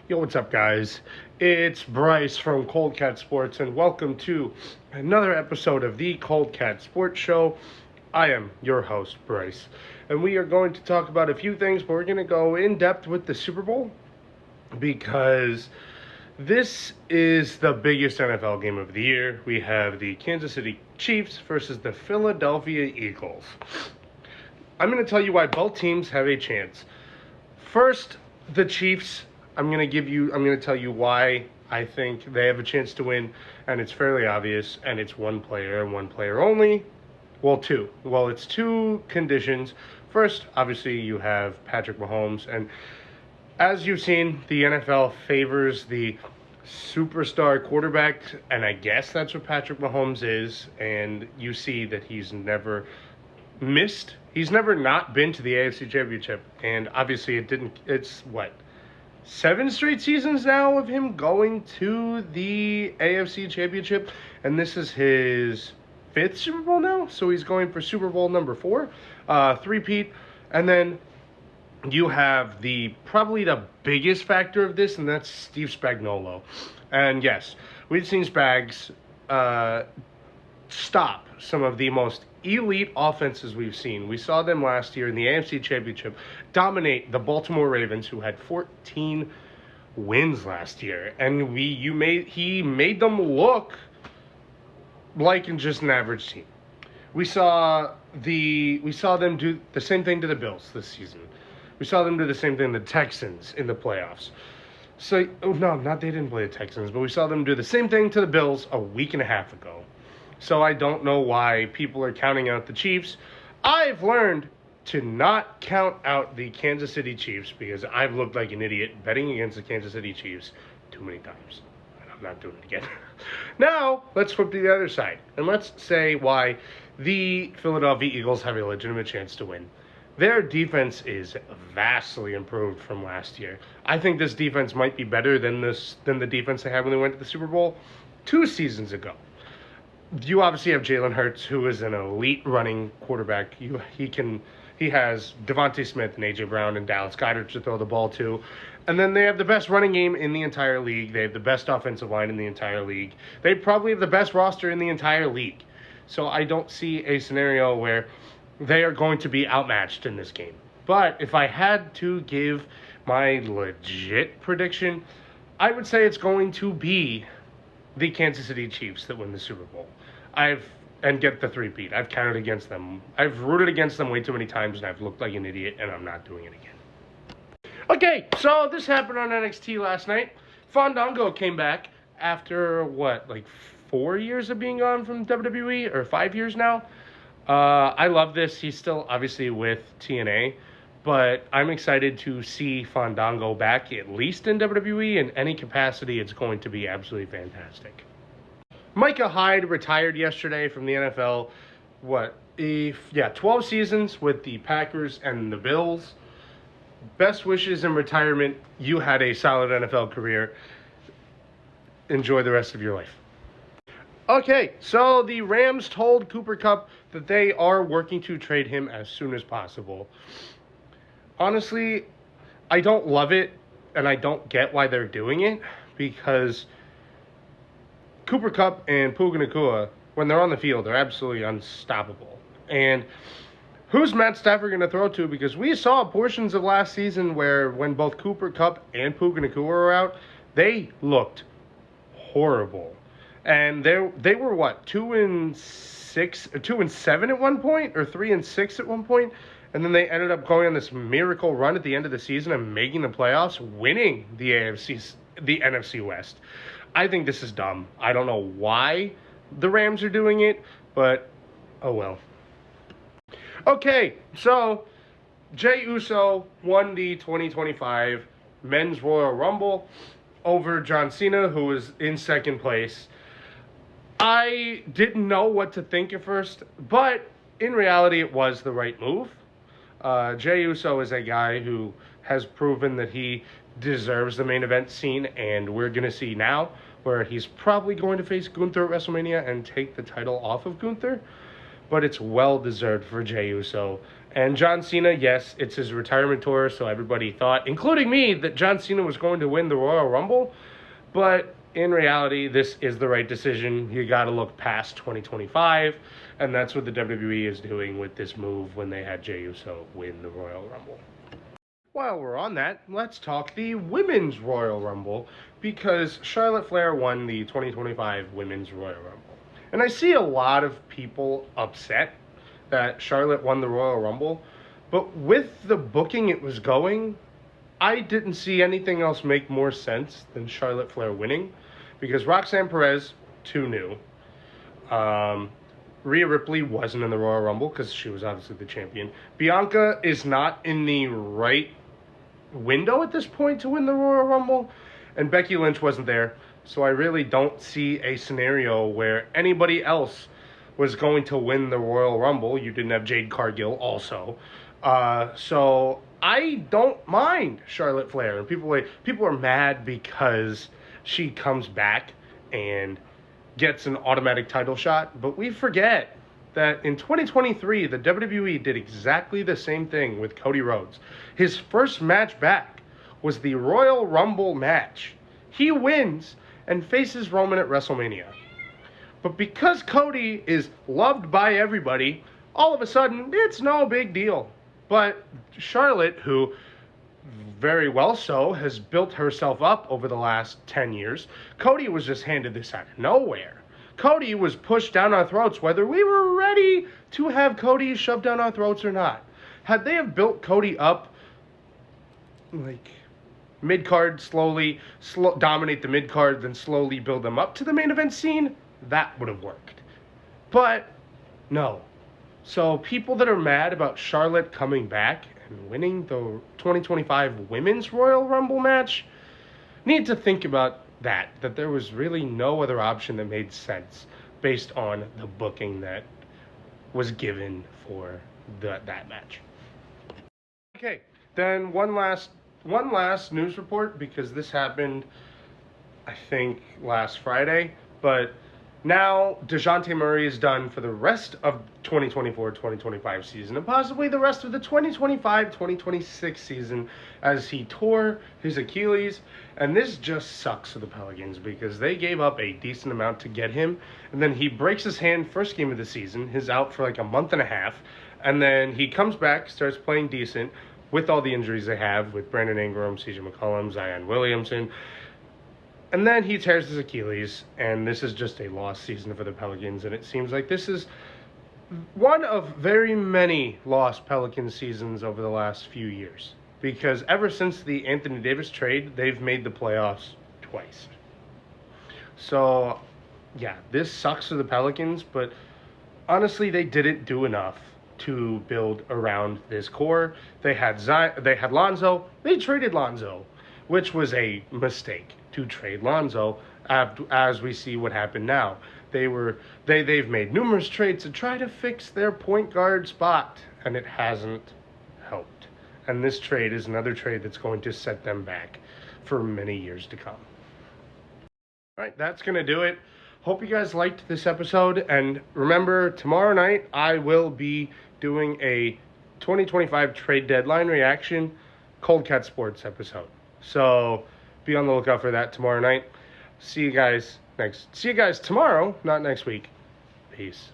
Yo, what's up, guys? It's Bryce from Coldcat Sports, and welcome to another episode of the Coldcat Sports Show. I am your host, Bryce, and we are going to talk about a few things, but we're going to go in depth with the Super Bowl because this is the biggest NFL game of the year. We have the Kansas City Chiefs versus the Philadelphia Eagles. I'm going to tell you why both teams have a chance. First, the Chiefs. I'm going to tell you why I think they have a chance to win, and it's fairly obvious, and it's one player and one player only. Well, two. Well, it's two conditions. First, obviously, you have Patrick Mahomes, and as you've seen, the NFL favors the superstar quarterback, and I guess that's what Patrick Mahomes is, and you see that he's never missed. He's never not been to the AFC Championship, and obviously it's 7 straight seasons now of him going to the AFC Championship, and this is his 5th Super Bowl now, so he's going for Super Bowl number 4, three-peat, and then you have probably the biggest factor of this, and that's Steve Spagnuolo. And yes, we've seen Spags stop some of the most elite offenses we've seen. We saw them last year in the AFC Championship dominate the Baltimore Ravens, who had 14 wins last year, and he made them look like just an average team. We saw them do the same thing to the Bills this season. We saw them do the same thing to the Texans in the playoffs. They didn't play the Texans, but we saw them do the same thing to the Bills a week and a half ago. So I don't know why people are counting out the Chiefs. I've learned to not count out the Kansas City Chiefs because I've looked like an idiot betting against the Kansas City Chiefs too many times. And I'm not doing it again. Now, let's flip to the other side. And let's say why the Philadelphia Eagles have a legitimate chance to win. Their defense is vastly improved from last year. I think this defense might be better than the defense they had when they went to the Super Bowl 2 seasons ago. You obviously have Jalen Hurts, who is an elite running quarterback. He has Devontae Smith and A.J. Brown and Dallas Goedert to throw the ball to. And then they have the best running game in the entire league. They have the best offensive line in the entire league. They probably have the best roster in the entire league. So I don't see a scenario where they are going to be outmatched in this game. But if I had to give my legit prediction, I would say it's going to be the Kansas City Chiefs that win the Super Bowl. And get the three-peat. I've counted against them. I've rooted against them way too many times, and I've looked like an idiot, and I'm not doing it again. Okay, so this happened on NXT last night. Fandango came back after, 4 years of being gone from WWE, or 5 years now? I love this. He's still, obviously, with TNA, but I'm excited to see Fandango back, at least in WWE. In any capacity, it's going to be absolutely fantastic. Micah Hyde retired yesterday from the NFL. 12 seasons with the Packers and the Bills. Best wishes in retirement. You had a solid NFL career. Enjoy the rest of your life. Okay, so the Rams told Cooper Kupp that they are working to trade him as soon as possible. Honestly, I don't love it, and I don't get why they're doing it, because Cooper Kupp and Puka Nacua, when they're on the field, they're absolutely unstoppable. And who's Matt Stafford going to throw to? Because we saw portions of last season where when both Cooper Kupp and Puka Nacua were out, they looked horrible. And they were 2-7 at one point, or 3-6 at one point, and then they ended up going on this miracle run at the end of the season and making the playoffs, winning the NFC West. I think this is dumb. I don't know why the Rams are doing it, but oh well. Okay, so Jey Uso won the 2025 Men's Royal Rumble over John Cena, who was in second place. I didn't know what to think at first, but in reality, it was the right move. Jey Uso is a guy who has proven that he deserves the main event scene, and we're going to see now where he's probably going to face Gunther at WrestleMania and take the title off of Gunther. But it's well-deserved for Jey Uso, And John Cena, yes, it's his retirement tour, so everybody thought, including me, that John Cena was going to win the Royal Rumble. But in reality, this is the right decision. You got to look past 2025, and that's what the WWE is doing with this move when they had Jey Uso win the Royal Rumble. While we're on that, let's talk the Women's Royal Rumble, because Charlotte Flair won the 2025 Women's Royal Rumble. And I see a lot of people upset that Charlotte won the Royal Rumble, but with the booking it was going, I didn't see anything else make more sense than Charlotte Flair winning, because Roxanne Perez, too new. Rhea Ripley wasn't in the Royal Rumble because she was obviously the champion. Bianca is not in the right window at this point to win the Royal Rumble, and Becky Lynch wasn't there, so I really don't see a scenario where anybody else was going to win the Royal Rumble. You didn't have Jade Cargill also. So I don't mind Charlotte Flair. And people are mad because she comes back and gets an automatic title shot. But we forget that in 2023, the WWE did exactly the same thing with Cody Rhodes. His first match back was the Royal Rumble match. He wins and faces Roman at WrestleMania. But because Cody is loved by everybody, all of a sudden, it's no big deal. But Charlotte, who very well so has built herself up over the last 10 years, Cody was just handed this out of nowhere. Cody was pushed down our throats, whether we were ready to have Cody shoved down our throats or not. Had they have built Cody up, like mid-card, dominate the mid-card, then slowly build them up to the main event scene, that would have worked. But no. So people that are mad about Charlotte coming back and winning the 2025 Women's Royal Rumble match need to think about that there was really no other option that made sense based on the booking that was given for that match. Okay, then one last news report, because this happened, I think, last Friday, but now DeJounte Murray is done for the rest of 2024-2025 season, and possibly the rest of the 2025-2026 season, as he tore his Achilles. And this just sucks for the Pelicans, because they gave up a decent amount to get him, and then he breaks his hand first game of the season. He's out for like a month and a half, and then he comes back, starts playing decent with all the injuries they have with Brandon Ingram, CJ McCollum, Zion Williamson. And then he tears his Achilles, and this is just a lost season for the Pelicans. And it seems like this is one of very many lost Pelicans seasons over the last few years. Because ever since the Anthony Davis trade, they've made the playoffs twice. So, yeah, this sucks for the Pelicans, but honestly, they didn't do enough to build around this core. They had Lonzo. They traded Lonzo, which was a mistake to trade Lonzo, as we see what happened now. They've made numerous trades to try to fix their point guard spot, and it hasn't helped. And this trade is another trade that's going to set them back for many years to come. All right, that's going to do it. Hope you guys liked this episode, and remember, tomorrow night I will be doing a 2025 trade deadline reaction Coldcat Sports episode. So be on the lookout for that tomorrow night. See you guys tomorrow, not next week. Peace.